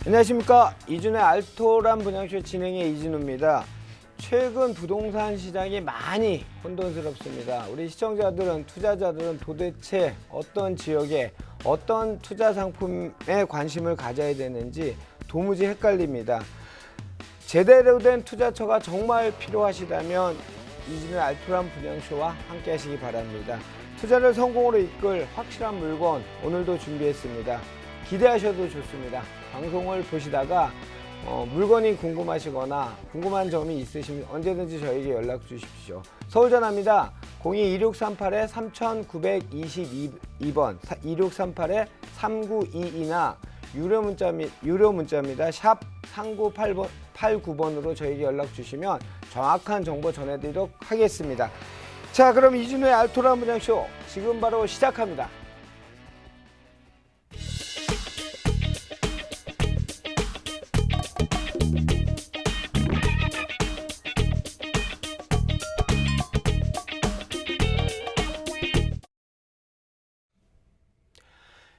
안녕하십니까. 이준의 알토란 분양쇼 진행의 이진우입니다. 최근 부동산 시장이 많이 혼돈스럽습니다. 우리 시청자들은, 투자자들은 도대체 어떤 지역에 어떤 투자 상품에 관심을 가져야 되는지 도무지 헷갈립니다. 제대로 된 투자처가 정말 필요하시다면 이준의 알토란 분양쇼와 함께 하시기 바랍니다. 투자를 성공으로 이끌 확실한 물건 오늘도 준비했습니다. 기대하셔도 좋습니다. 방송을 보시다가 물건이 궁금하시거나 궁금한 점이 있으시면 언제든지 저에게 연락 주십시오. 서울 전화입니다. 02-2638-3922번 2638-3922나 유료 문자입니다. 샵 3989번으로 저에게 연락 주시면 정확한 정보 전해드리도록 하겠습니다. 자, 그럼 이준우의 알토란 분양쇼 지금 바로 시작합니다.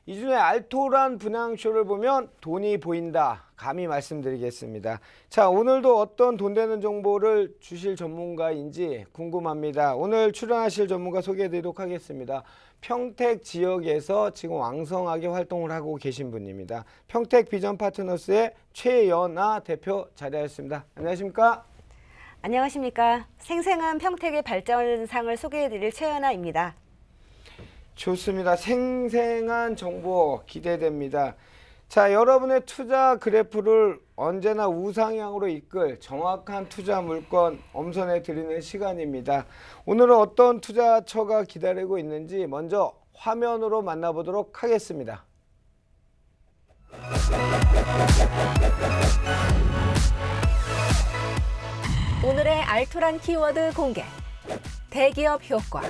이준의 알토란 분양쇼를 보면 돈이 보인다. 감히 말씀드리겠습니다. 자, 오늘도 어떤 돈 되는 정보를 주실 전문가인지 궁금합니다. 오늘 출연하실 전문가 소개해드리도록 하겠습니다. 평택 지역에서 지금 왕성하게 활동을 하고 계신 분입니다. 평택 비전 파트너스의 최연아 대표 자리하였습니다. 안녕하십니까? 안녕하십니까. 생생한 평택의 발전상을 소개해드릴 최연아입니다. 좋습니다. 생생한 정보 기대됩니다. 자, 여러분의 투자 그래프를 언제나 우상향으로 이끌 정확한 투자 물건 엄선해 드리는 시간입니다. 오늘은 어떤 투자처가 기다리고 있는지 먼저 화면으로 만나보도록 하겠습니다. 오늘의 알토란 키워드 공개. 대기업 효과,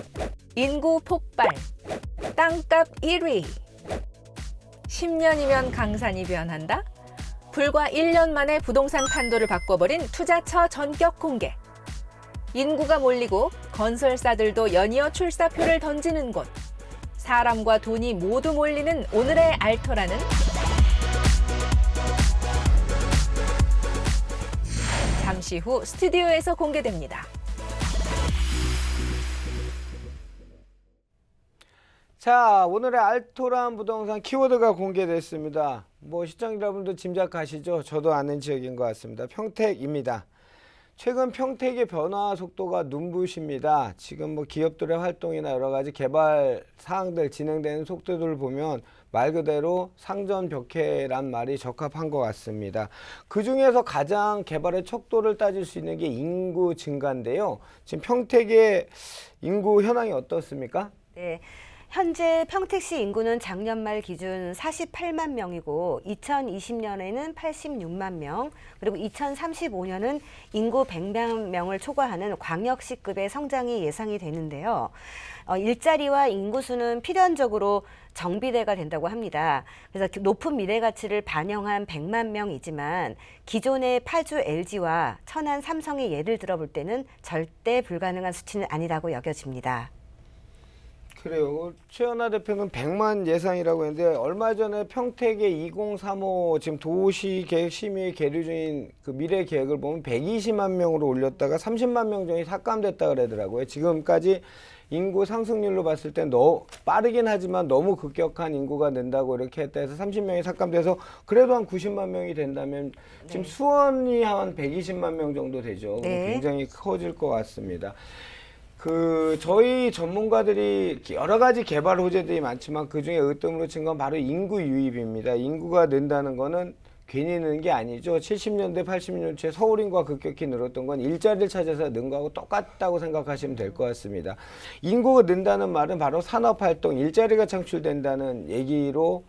인구 폭발, 땅값 1위. 10년이면 강산이 변한다? 불과 1년 만에 부동산 판도를 바꿔버린 투자처 전격 공개. 인구가 몰리고 건설사들도 연이어 출사표를 던지는 곳. 사람과 돈이 모두 몰리는 오늘의 알토란은 잠시 후 스튜디오에서 공개됩니다. 자, 오늘의 알토란 부동산 키워드가 공개됐습니다. 시청자 여러분도 짐작하시죠? 저도 아는 지역인 것 같습니다. 평택입니다. 최근 평택의 변화 속도가 눈부십니다. 지금 기업들의 활동이나 여러 가지 개발 사항들 진행되는 속도들을 보면 말 그대로 상전벽해란 말이 적합한 것 같습니다. 그 중에서 가장 개발의 척도를 따질 수 있는 게 인구 증가인데요. 지금 평택의 인구 현황이 어떻습니까? 네. 현재 평택시 인구는 작년 말 기준 48만 명이고 2020년에는 86만 명, 그리고 2035년은 인구 100만 명을 초과하는 광역시급의 성장이 예상이 되는데요. 일자리와 인구수는 필연적으로 정비례가 된다고 합니다. 그래서 높은 미래 가치를 반영한 100만 명이지만 기존의 파주 LG와 천안 삼성이 예를 들어볼 때는 절대 불가능한 수치는 아니라고 여겨집니다. 그래요. 최연아 대표는 100만 예상이라고 했는데 얼마 전에 평택의 2035 지금 도시계획 심의 계류 중인 그 미래 계획을 보면 120만 명으로 올렸다가 30만 명 정도 삭감됐다 그러더라고요. 지금까지 인구 상승률로 봤을 땐 빠르긴 하지만 너무 급격한 인구가 는다고 이렇게 했다 해서 30명이 삭감돼서 그래도 한 90만 명이 된다면 지금 수원이 한 120만 명 정도 되죠. 네. 굉장히 커질 것 같습니다. 저희 전문가들이 여러 가지 개발 호재들이 많지만 그 중에 으뜸으로 친 건 바로 인구 유입입니다. 인구가 는다는 거는 괜히 느는 게 아니죠. 70년대, 80년대 서울 인구가 급격히 늘었던 건 일자리를 찾아서 는 거하고 똑같다고 생각하시면 될 것 같습니다. 인구가 는다는 말은 바로 산업활동, 일자리가 창출된다는 얘기로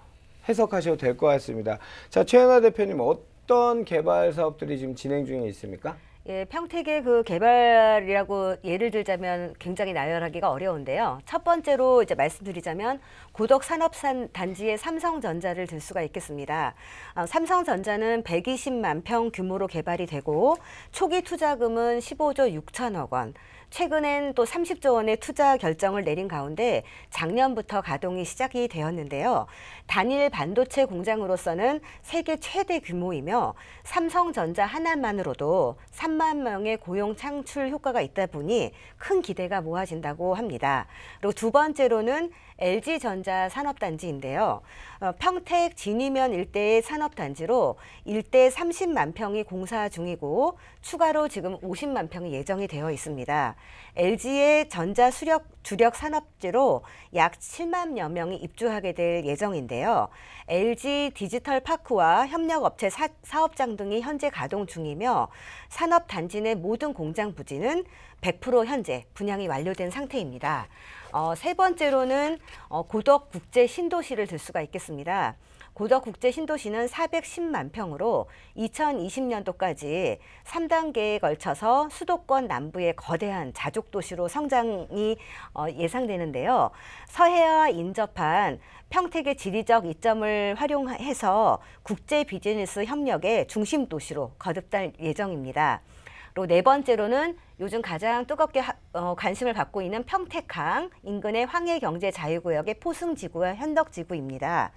해석하셔도 될 것 같습니다. 자, 최연아 대표님, 어떤 개발 사업들이 지금 진행 중에 있습니까? 예, 평택의 그 개발이라고 예를 들자면 굉장히 나열하기가 어려운데요. 첫 번째로 이제 말씀드리자면 고덕 산업단지의 삼성전자를 들 수가 있겠습니다. 삼성전자는 120만 평 규모로 개발이 되고 초기 투자금은 15조 6천억 원, 최근엔 또 30조 원의 투자 결정을 내린 가운데 작년부터 가동이 시작이 되었는데요. 단일 반도체 공장으로서는 세계 최대 규모이며 삼성전자 하나만으로도 3만 명의 고용 창출 효과가 있다 보니 큰 기대가 모아진다고 합니다. 그리고 두 번째로는 LG전자 산업단지인데요. 평택 진위면 일대의 산업단지로 일대 30만 평이 공사 중이고 추가로 지금 50만 평이 예정이 되어 있습니다. LG의 전자 주력 산업지로 약 7만여 명이 입주하게 될 예정인데요. LG 디지털 파크와 협력업체 사업장 등이 현재 가동 중이며 산업단지 내 모든 공장 부지는 100% 현재 분양이 완료된 상태입니다. 세 번째로는 고덕국제 신도시를 들 수가 있겠습니다. 고덕국제 신도시는 410만 평으로 2020년도까지 3단계에 걸쳐서 수도권 남부의 거대한 자족도시로 성장이 예상되는데요. 서해와 인접한 평택의 지리적 이점을 활용해서 국제 비즈니스 협력의 중심 도시로 거듭날 예정입니다. 그리고 네 번째로는 요즘 가장 뜨겁게 관심을 받고 있는 평택항 인근의 황해경제자유구역의 포승지구와 현덕지구입니다.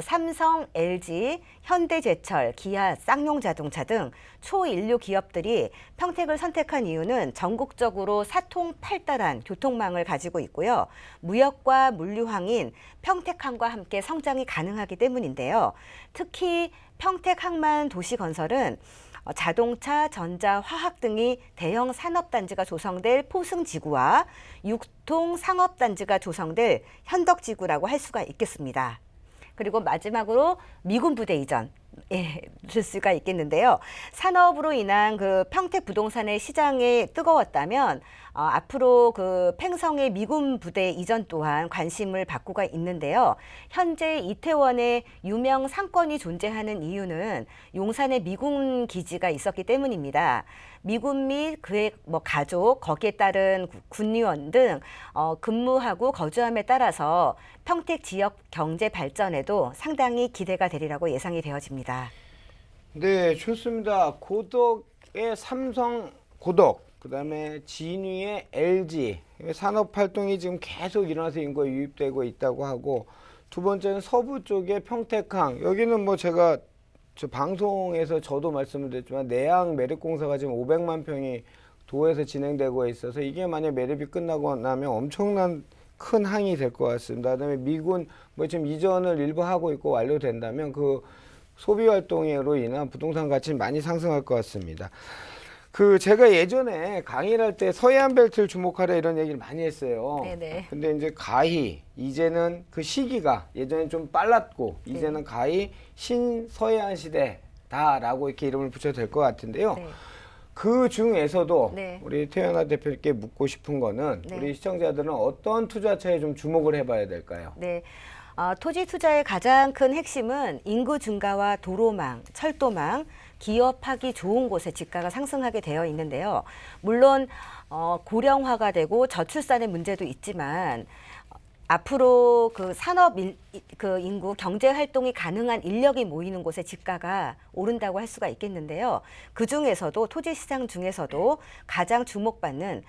삼성, LG, 현대제철, 기아, 쌍용자동차 등 초인류 기업들이 평택을 선택한 이유는 전국적으로 사통팔달한 교통망을 가지고 있고요. 무역과 물류항인 평택항과 함께 성장이 가능하기 때문인데요. 특히 평택항만 도시건설은 자동차, 전자, 화학 등이 대형 산업단지가 조성될 포승지구와 육통 상업단지가 조성될 현덕지구라고 할 수가 있겠습니다. 그리고 마지막으로 미군 부대 이전. 들 수가 있겠는데요. 산업으로 인한 그 평택 부동산의 시장이 뜨거웠다면 앞으로 그 팽성의 미군 부대 이전 또한 관심을 받고가 있는데요. 현재 이태원에 유명 상권이 존재하는 이유는 용산에 미군 기지가 있었기 때문입니다. 미군 및 그의 가족, 거기에 따른 군의원 등 근무하고 거주함에 따라서 평택 지역 경제 발전에도 상당히 기대가 되리라고 예상이 되어집니다. 네, 좋습니다. 고덕의 삼성 고덕, 그다음에 진위의 LG 산업 활동이 지금 계속 일어나서 인구가 유입되고 있다고 하고, 두 번째는 서부 쪽의 평택항. 여기는 뭐 제가 저 방송에서 저도 말씀을 드렸지만 내양 매립공사가 지금 500만 평이 도에서 진행되고 있어서 이게 만약 매립이 끝나고 나면 엄청난 큰 항이 될 것 같습니다. 그다음에 미군 뭐 지금 이전을 일부 하고 있고 완료된다면 그 소비 활동으로 인한 부동산 가치 많이 상승할 것 같습니다. 그 제가 예전에 강의를 할 때 서해안 벨트를 주목하라 이런 얘기를 많이 했어요. 네네. 근데 이제 가히 이제는 그 시기가 예전에 좀 빨랐고 이제는 가히 신서해안 시대다라고 이렇게 이름을 붙여도 될 것 같은데요. 네. 그 중에서도 네. 우리 태연아 대표님께 묻고 싶은 거는 네. 우리 시청자들은 어떤 투자처에 좀 주목을 해봐야 될까요? 네. 토지 투자의 가장 큰 핵심은 인구 증가와 도로망, 철도망, 기업하기 좋은 곳에 지가가 상승하게 되어 있는데요. 물론 고령화가 되고 저출산의 문제도 있지만 앞으로 그 산업 그 인구 경제 활동이 가능한 인력이 모이는 곳에 지가가 오른다고 할 수가 있겠는데요. 그 중에서도 토지 시장 중에서도 가장 주목받는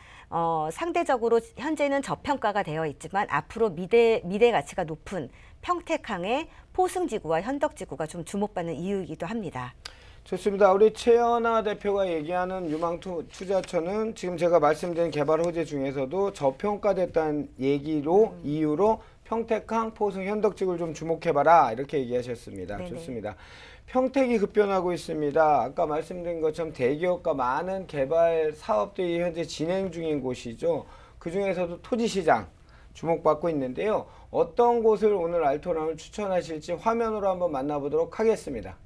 상대적으로 현재는 저평가가 되어 있지만 앞으로 미래 가치가 높은 평택항의 포승지구와 현덕지구가 좀 주목받는 이유이기도 합니다. 좋습니다. 우리 최연아 대표가 얘기하는 유망 투자처는 지금 제가 말씀드린 개발 호재 중에서도 저평가됐다는 얘기로 이유로 평택항, 포승, 현덕지구를 좀 주목해봐라 이렇게 얘기하셨습니다. 네네. 좋습니다. 평택이 급변하고 있습니다. 아까 말씀드린 것처럼 대기업과 많은 개발 사업들이 현재 진행 중인 곳이죠. 그 중에서도 토지시장 주목받고 있는데요. 어떤 곳을 오늘 알토람을 추천하실지 화면으로 한번 만나보도록 하겠습니다.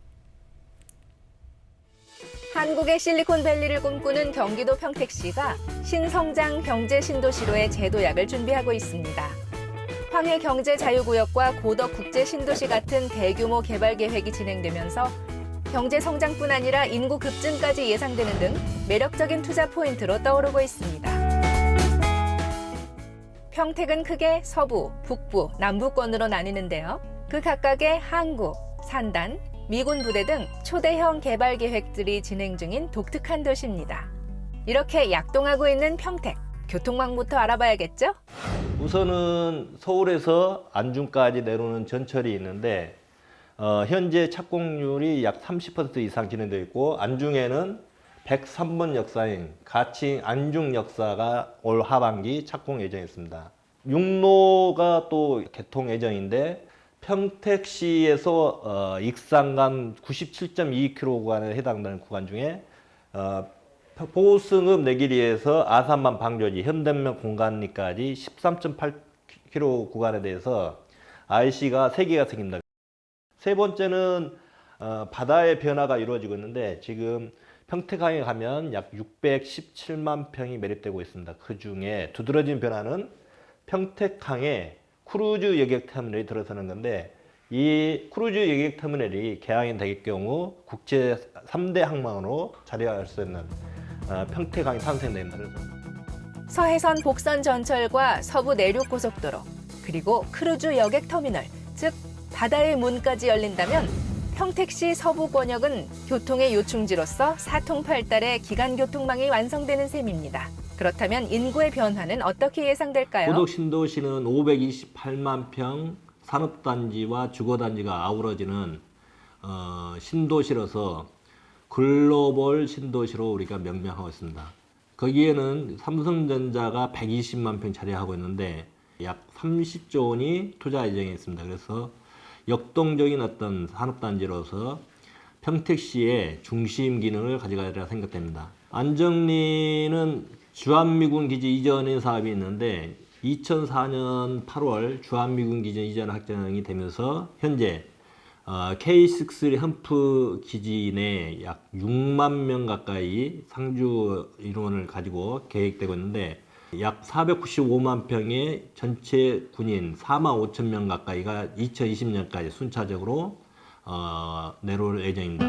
한국의 실리콘밸리를 꿈꾸는 경기도 평택시가 신성장 경제 신도시로의 제도약을 준비하고 있습니다. 황해경제자유구역과 고덕국제신도시 같은 대규모 개발 계획이 진행되면서 경제 성장뿐 아니라 인구 급증까지 예상되는 등 매력적인 투자 포인트로 떠오르고 있습니다. 평택은 크게 서부, 북부, 남부권으로 나뉘는데요. 그 각각의 항구, 산단, 미군 부대 등 초대형 개발 계획들이 진행 중인 독특한 도시입니다. 이렇게 약동하고 있는 평택. 교통망부터 알아봐야겠죠? 우선은 서울에서 안중까지 내려오는 전철이 있는데 현재 착공률이 약 30% 이상 진행되어 있고 안중에는 103번 역사인 가칭 안중 역사가 올 하반기 착공 예정에 있습니다. 육로가 또 개통 예정인데 평택시에서 익산간 97.2km 구간에 해당되는 구간 중에 보승읍 내길이에서 아산만 방조지 현대면 공간리까지 13.8km 구간에 대해서 IC가 3개가 생긴다. 세 번째는 바다의 변화가 이루어지고 있는데 지금 평택항에 가면 약 617만 평이 매립되고 있습니다. 그 중에 두드러진 변화는 평택항에 크루즈 여객터미널이 들어서는 건데 이 크루즈 여객터미널이 개항이 될 경우 국제 3대 항만으로 자리할 수 있는 평택항이 탄생됩니다. 그래서 서해선 복선 전철과 서부 내륙 고속도로, 그리고 크루즈 여객터미널, 즉 바다의 문까지 열린다면 평택시 서부 권역은 교통의 요충지로서 사통팔달의 기간교통망이 완성되는 셈입니다. 그렇다면 인구의 변화는 어떻게 예상될까요? 고덕 신도시는 528만 평 산업단지와 주거단지가 아우러지는 신도시로서 글로벌 신도시로 우리가 명명하고 있습니다. 거기에는 삼성전자가 120만 평 차지하고 있는데 약 30조 원이 투자 예정에 있습니다. 그래서 역동적인 어떤 산업단지로서 평택시의 중심 기능을 가져가리라 생각됩니다. 안정리는 주한미군 기지 이전의 사업이 있는데 2004년 8월 주한미군 기지 이전 확정이 되면서 현재 K6 험프 기지 내 약 6만 명 가까이 상주 인원을 가지고 계획되고 있는데 약 495만 평의 전체 군인 4만 5천 명 가까이가 2020년까지 순차적으로 내려올 예정입니다.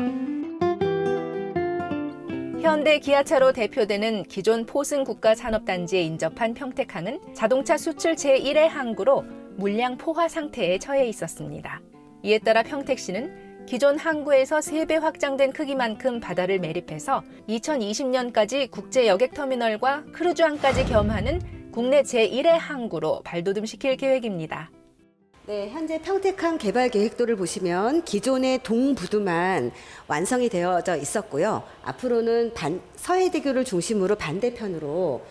현대 기아차로 대표되는 기존 포승 국가산업단지에 인접한 평택항은 자동차 수출 제1의 항구로 물량 포화 상태에 처해 있었습니다. 이에 따라 평택시는 기존 항구에서 3배 확장된 크기만큼 바다를 매립해서 2020년까지 국제 여객터미널과 크루즈항까지 겸하는 국내 제1의 항구로 발돋움시킬 계획입니다. 네, 현재 평택항 개발 계획도를 보시면 기존의 동부두만 완성이 되어져 있었고요. 앞으로는 서해대교를 중심으로 반대편으로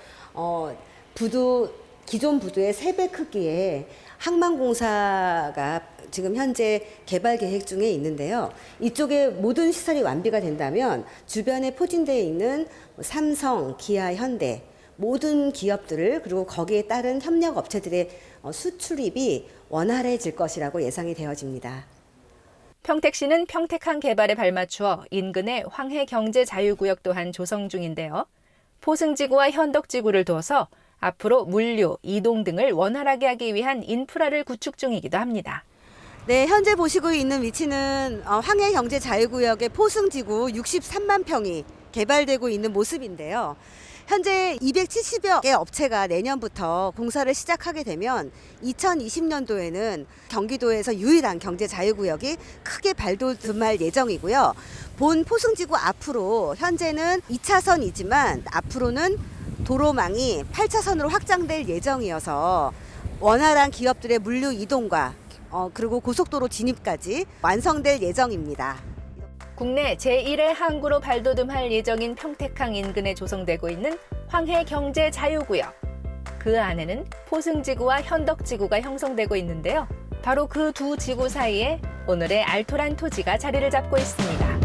기존 부두의 3배 크기의 항만공사가 지금 현재 개발 계획 중에 있는데요. 이쪽에 모든 시설이 완비가 된다면 주변에 포진되어 있는 삼성, 기아, 현대 모든 기업들을 그리고 거기에 따른 협력 업체들의 수출입이 원활해질 것이라고 예상이 되어집니다. 평택시는 평택항 개발에 발맞추어 인근의 황해경제자유구역 또한 조성 중인데요. 포승지구와 현덕지구를 둬서 앞으로 물류, 이동 등을 원활하게 하기 위한 인프라를 구축 중이기도 합니다. 네, 현재 보시고 있는 위치는 황해경제자유구역의 포승지구 63만 평이 개발되고 있는 모습인데요. 현재 270여 개 업체가 내년부터 공사를 시작하게 되면 2020년도에는 경기도에서 유일한 경제자유구역이 크게 발돋움할 예정이고요. 본 포승지구 앞으로 현재는 2차선이지만 앞으로는 도로망이 8차선으로 확장될 예정이어서 원활한 기업들의 물류 이동과 그리고 고속도로 진입까지 완성될 예정입니다. 국내 제1의 항구로 발돋움할 예정인 평택항 인근에 조성되고 있는 황해경제자유구역. 그 안에는 포승지구와 현덕지구가 형성되고 있는데요. 바로 그 두 지구 사이에 오늘의 알토란 토지가 자리를 잡고 있습니다.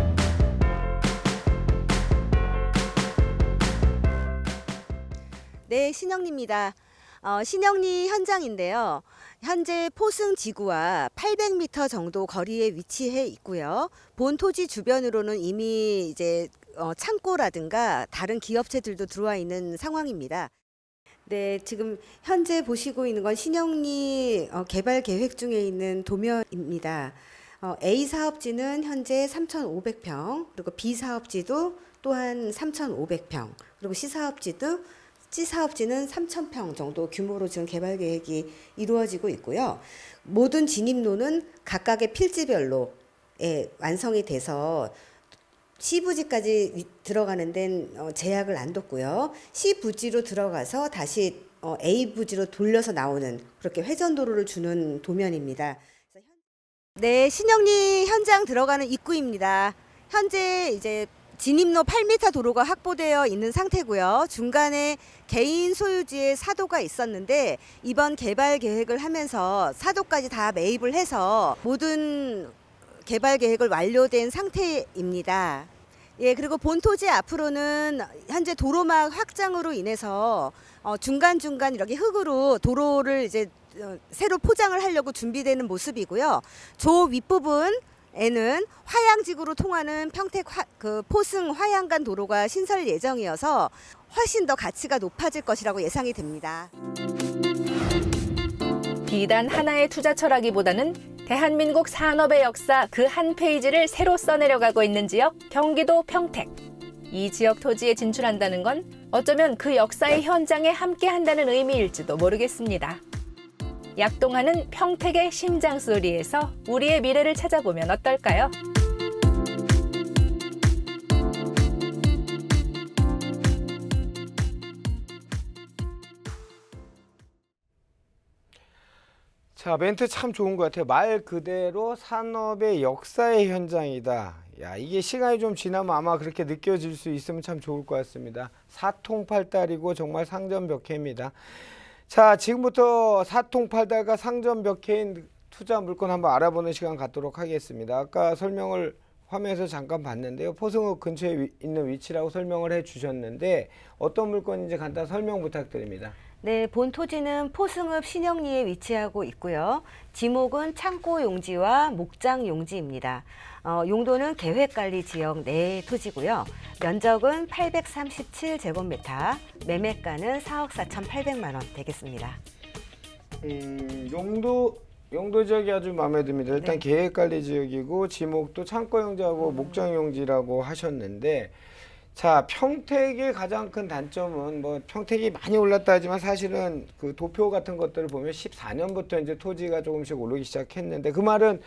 네, 신영리입니다. 신영리 현장인데요. 현재 포승 지구와 800m 정도 거리에 위치해 있고요. 본 토지 주변으로는 이미 이제 창고라든가 다른 기업체들도 들어와 있는 상황입니다. 네, 지금 현재 보시고 있는 건 신영리 개발 계획 중에 있는 도면입니다. A 사업지는 현재 3,500평, 그리고 B 사업지도 또한 3,500평, 그리고 C 사업지는 3,000평 정도 규모로 지금 개발 계획이 이루어지고 있고요. 모든 진입로는 각각의 필지별로 완성이 돼서 C부지까지 들어가는 데는 제약을 안 뒀고요. C부지로 들어가서 다시 A부지로 돌려서 나오는 그렇게 회전도로를 주는 도면입니다. 네, 신영리 현장 들어가는 입구입니다. 현재 이제 진입로 8m 도로가 확보되어 있는 상태고요. 중간에 개인 소유지의 사도가 있었는데 이번 개발 계획을 하면서 사도까지 다 매입을 해서 모든 개발 계획을 완료된 상태입니다. 예, 그리고 본토지 앞으로는 현재 도로막 확장으로 인해서 중간중간 이렇게 흙으로 도로를 이제 새로 포장을 하려고 준비되는 모습이고요. 조 윗부분에는 화양지구로 통하는 평택 포승 화양간 도로가 신설 예정이어서 훨씬 더 가치가 높아질 것이라고 예상이 됩니다. 비단 하나의 투자처라기보다는 대한민국 산업의 역사 그 한 페이지를 새로 써내려가고 있는 지역 경기도 평택. 이 지역 토지에 진출한다는 건 어쩌면 그 역사의 현장에 함께한다는 의미일지도 모르겠습니다. 약동하는 평택의 심장소리에서 우리의 미래를 찾아보면 어떨까요? 자, 멘트 참 좋은 것 같아요. 말 그대로 산업의 역사의 현장이다. 야, 이게 시간이 좀 지나면 아마 그렇게 느껴질 수 있으면 참 좋을 것 같습니다. 사통팔달이고 정말 상전벽해입니다. 자, 지금부터 사통팔달과 상전벽해인 투자 물건 한번 알아보는 시간 갖도록 하겠습니다. 아까 설명을 화면에서 잠깐 봤는데요. 포승읍 근처에 있는 위치라고 설명을 해 주셨는데 어떤 물건인지 간단 설명 부탁드립니다. 네, 본 토지는 포승읍 신영리에 위치하고 있고요. 지목은 창고 용지와 목장 용지입니다. 용도는 계획관리 지역 내 토지고요. 면적은 837제곱미터, 매매가는 4억 4,800만 원 되겠습니다. 용도 지역이 아주 마음에 듭니다. 일단 네. 계획관리 지역이고 지목도 창고 용지하고 목장 용지라고 하셨는데, 자, 평택의 가장 큰 단점은 뭐 평택이 많이 올랐다 하지만 사실은 그 도표 같은 것들을 보면 14년부터 이제 토지가 조금씩 오르기 시작했는데, 그 말은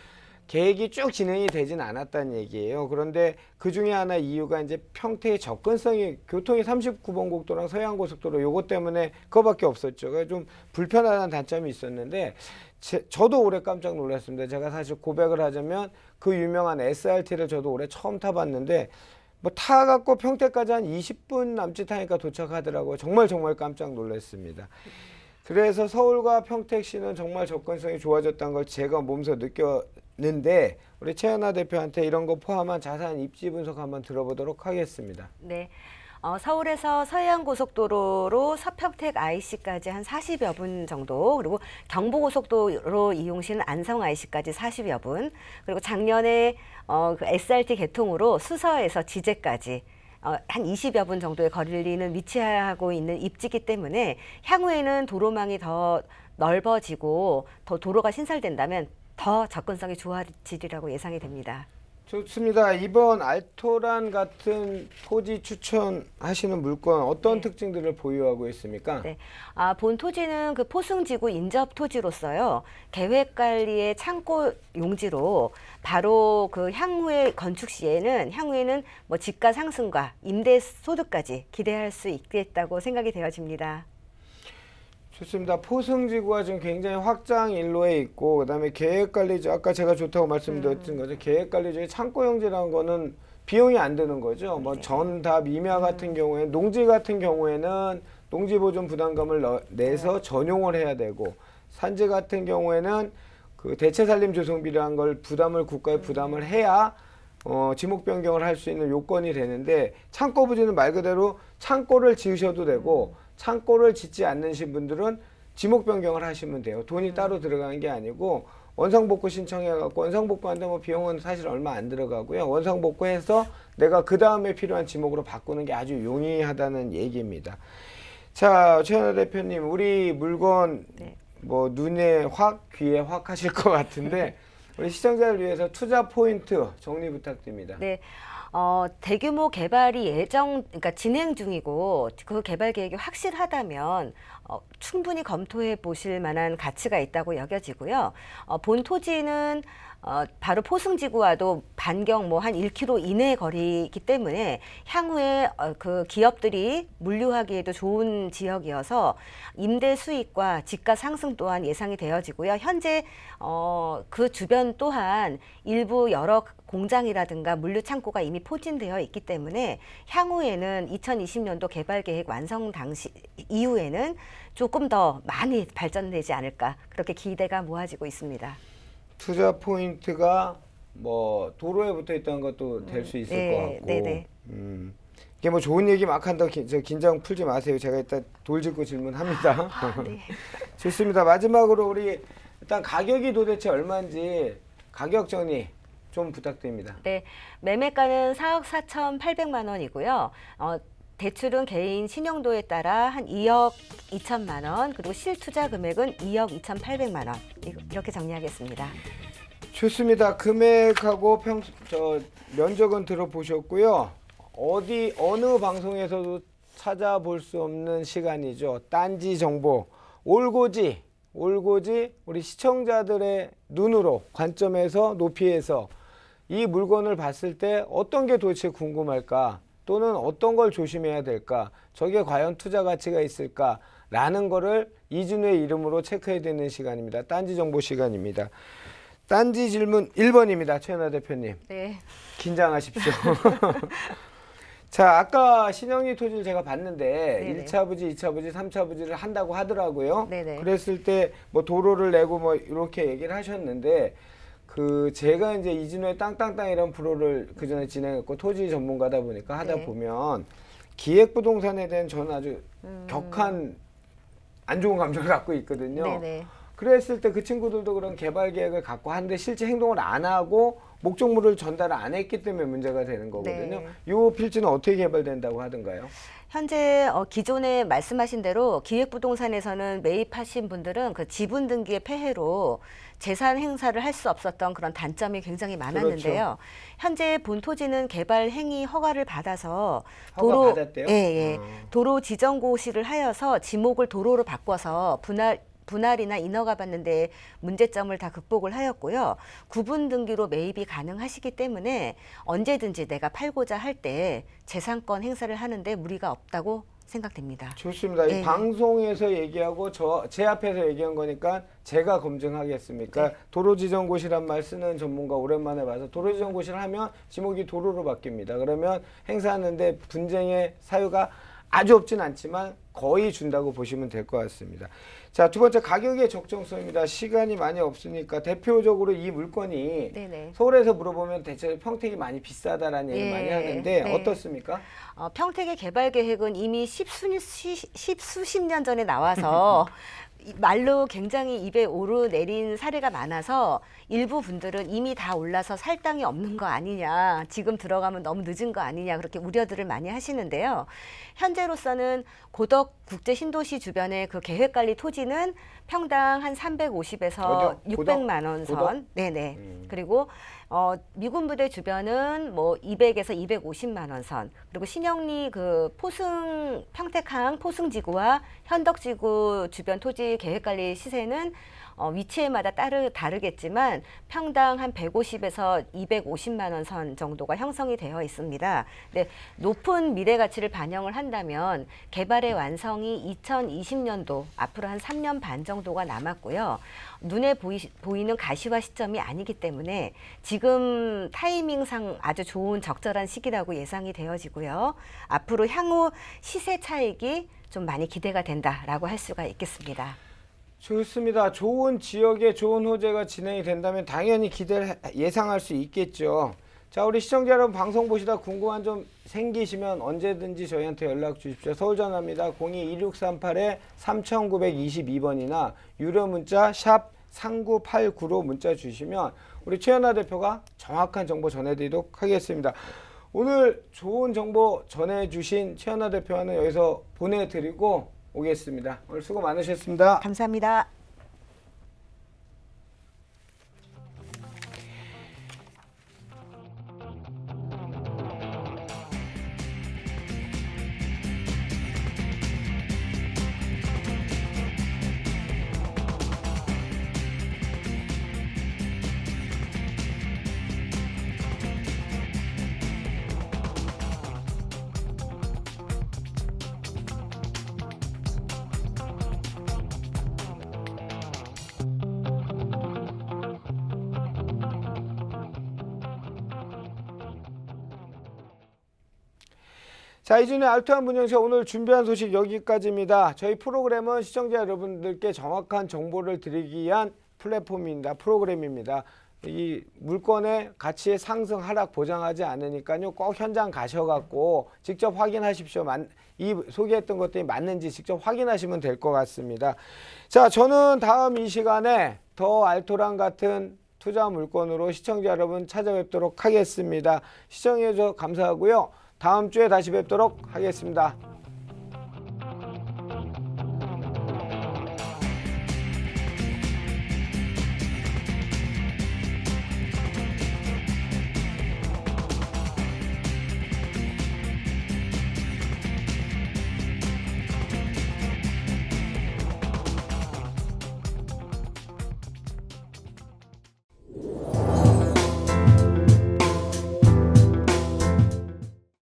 계획이 쭉 진행이 되진 않았다는 얘기예요. 그런데 그 중에 하나 이유가 이제 평택의 접근성이, 교통이 39번 국도랑 서해안고속도로 요것 때문에 그거밖에 없었죠. 그래서 좀 불편하다는 단점이 있었는데, 저도 올해 깜짝 놀랐습니다. 제가 사실 고백을 하자면 그 유명한 SRT를 저도 올해 처음 타봤는데 뭐 타갖고 평택까지 한 20분 남짓 하니까 도착하더라고요. 정말 깜짝 놀랐습니다. 그래서 서울과 평택시는 정말 접근성이 좋아졌다는 걸 제가 몸소 느꼈는데, 우리 최연아 대표한테 이런 거 포함한 자세한 입지 분석 한번 들어보도록 하겠습니다. 네. 서울에서 서해안고속도로로 서평택 IC까지 한 40여 분 정도, 그리고 경부고속도로 이용 시는 안성 IC까지 40여 분, 그리고 작년에 그 SRT 개통으로 수서에서 지제까지 한 20여 분 정도의 거리는 위치하고 있는 입지이기 때문에 향후에는 도로망이 더 넓어지고 더 도로가 신설된다면 더 접근성이 좋아지리라고 예상이 됩니다. 좋습니다. 이번 알토란 같은 토지 추천하시는 물건 어떤 네. 특징들을 보유하고 있습니까? 네. 본 토지는 그 포승지구 인접 토지로서요. 계획관리의 창고 용지로 바로 그 향후에 건축 시에는 향후에는 뭐 집가 상승과 임대 소득까지 기대할 수 있겠다고 생각이 되어집니다. 좋습니다. 포승지구가 지금 굉장히 확장 일로에 있고, 그다음에 계획관리지, 아까 제가 좋다고 말씀드렸던 거죠. 계획관리지의 창고용지라는 거는 비용이 안 드는 거죠. 뭐 전답, 임야 같은 경우에, 농지 같은 경우에는 농지보존 부담금을 내서 전용을 해야 되고, 산지 같은 경우에는 그 대체살림 조성비라는 걸 국가에 부담을 해야 지목 변경을 할 수 있는 요건이 되는데, 창고 부지는 말 그대로 창고를 지으셔도 되고, 창고를 짓지 않으신 분들은 지목 변경을 하시면 돼요. 돈이 따로 들어가는 게 아니고, 원상복구 신청해갖고 원상복구하는데 뭐 비용은 사실 얼마 안 들어가고요. 원상복구해서 내가 그 다음에 필요한 지목으로 바꾸는 게 아주 용이하다는 얘기입니다. 자, 최연아 대표님, 우리 물건 네. 뭐 눈에 확, 귀에 확 하실 것 같은데 우리 시청자를 위해서 투자 포인트 정리 부탁드립니다. 네. 대규모 개발이 그러니까 진행 중이고 그 개발 계획이 확실하다면 충분히 검토해 보실 만한 가치가 있다고 여겨지고요. 본 토지는 바로 포승지구와도 반경 뭐 한 1km 이내의 거리이기 때문에 향후에 그 기업들이 물류하기에도 좋은 지역이어서 임대 수익과 집가 상승 또한 예상이 되어지고요. 현재 그 주변 또한 일부 여러 공장이라든가 물류 창고가 이미 포진되어 있기 때문에 향후에는 2020년도 개발 계획 완성 당시 이후에는 조금 더 많이 발전되지 않을까 그렇게 기대가 모아지고 있습니다. 투자 포인트가 뭐 도로에 붙어 있다는 것도 될 수 있을 네, 것 같고. 네네. 이게 뭐 좋은 얘기 막 한다고 저 긴장 풀지 마세요. 제가 일단 돌직구 질문합니다. 네. 좋습니다. 마지막으로 우리 일단 가격이 도대체 얼마인지 가격 정리 좀 부탁드립니다. 네, 매매가는 4억 4,800만 원이고요. 대출은 개인 신용도에 따라 한 2억 2천만 원, 그리고 실투자 금액은 2억 2,800만 원 이렇게 정리하겠습니다. 좋습니다. 금액하고 면적은 들어보셨고요. 어느 방송에서도 찾아볼 수 없는 시간이죠. 딴지 정보 올고지 우리 시청자들의 눈으로 관점에서 높이에서 이 물건을 봤을 때 어떤 게 도대체 궁금할까? 또는 어떤 걸 조심해야 될까? 저게 과연 투자 가치가 있을까? 라는 거를 이준우의 이름으로 체크해야 되는 시간입니다. 딴지 정보 시간입니다. 딴지 질문 1번입니다. 최연아 대표님. 네. 긴장하십시오. 자, 아까 신영리 토지를 제가 봤는데 네네. 1차 부지, 2차 부지, 3차 부지를 한다고 하더라고요. 네네. 그랬을 때 뭐 도로를 내고 뭐 이렇게 얘기를 하셨는데 제가 이제 이진호의 땅땅땅이라는 프로를 그 전에 진행했고 토지 전문가다 보니까 하다 네. 보면 기획부동산에 대한 저는 아주 격한 안 좋은 감정을 갖고 있거든요. 네네. 그랬을 때 그 친구들도 그런 개발 계획을 갖고 하는데 실제 행동을 안 하고 목적물을 전달을 안 했기 때문에 문제가 되는 거거든요. 네. 이 필지는 어떻게 개발된다고 하던가요? 현재 기존에 말씀하신 대로 기획부동산에서는 매입하신 분들은 그 지분 등기의 폐해로 재산 행사를 할 수 없었던 그런 단점이 굉장히 많았는데요. 그렇죠. 현재 본 토지는 개발 행위 허가를 받아서 허가 받았대요? 예. 도로 지정고시를 하여서 지목을 도로로 바꿔서 분할이나 인허가 받는데 문제점을 다 극복을 하였고요. 구분 등기로 매입이 가능하시기 때문에 언제든지 내가 팔고자 할 때 재산권 행사를 하는데 무리가 없다고 생각됩니다. 좋습니다. 이 네. 방송에서 얘기하고 제 앞에서 얘기한 거니까 제가 검증하겠습니까? 네. 도로지정고시란 말 쓰는 전문가 오랜만에 봐서 도로지정고시를 하면 지목이 도로로 바뀝니다. 그러면 행사하는데 분쟁의 사유가 아주 없진 않지만 거의 준다고 보시면 될 것 같습니다. 자, 두 번째 가격의 적정성입니다. 시간이 많이 없으니까 대표적으로 이 물건이 네네. 서울에서 물어보면 대체로 평택이 많이 비싸다라는 얘기 예, 많이 하는데 네. 어떻습니까? 평택의 개발 계획은 이미 십수십 년 전에 나와서 말로 굉장히 입에 오르내린 사례가 많아서 일부 분들은 이미 다 올라서 살 땅이 없는 거 아니냐, 지금 들어가면 너무 늦은 거 아니냐 그렇게 우려들을 많이 하시는데요. 현재로서는 고덕 국제 신도시 주변의 그 계획관리 토지는 평당 한 350에서 어디요? 600만 원 선. 고덕? 네네. 그리고 미군 부대 주변은 뭐 200에서 250만 원 선. 그리고 신영리 그 평택항 포승지구와 현덕지구 주변 토지 계획관리 시세는 위치에마다 다르겠지만 평당 한 150에서 250만 원 선 정도가 형성이 되어 있습니다. 네, 높은 미래 가치를 반영을 한다면 개발의 완성이 2020년도 앞으로 한 3년 반 정도가 남았고요. 눈에 보이는 가시화 시점이 아니기 때문에 지금 타이밍상 아주 좋은 적절한 시기라고 예상이 되어지고요. 앞으로 향후 시세 차익이 좀 많이 기대가 된다라고 할 수가 있겠습니다. 좋습니다. 좋은 지역에 좋은 호재가 진행이 된다면 당연히 기대를 예상할 수 있겠죠. 자, 우리 시청자 여러분 방송 보시다 궁금한 점 생기시면 언제든지 저희한테 연락 주십시오. 서울 전화입니다. 02-2638-3922번이나 유료 문자 샵 3989로 문자 주시면 우리 최연아 대표가 정확한 정보 전해드리도록 하겠습니다. 오늘 좋은 정보 전해주신 최연아 대표와는 여기서 보내드리고 오겠습니다. 오늘 수고 많으셨습니다. 감사합니다. 자, 이준의 알토란 분양쇼 오늘 준비한 소식 여기까지입니다. 저희 프로그램은 시청자 여러분들께 정확한 정보를 드리기 위한 플랫폼입니다. 프로그램입니다. 이 물건의 가치의 상승 하락 보장하지 않으니까요. 꼭 현장 가셔갖고 직접 확인하십시오. 이 소개했던 것들이 맞는지 직접 확인하시면 될 것 같습니다. 자, 저는 다음 이 시간에 더 알토란 같은 투자 물건으로 시청자 여러분 찾아뵙도록 하겠습니다. 시청해 주셔서 감사하고요. 다음 주에 다시 뵙도록 하겠습니다.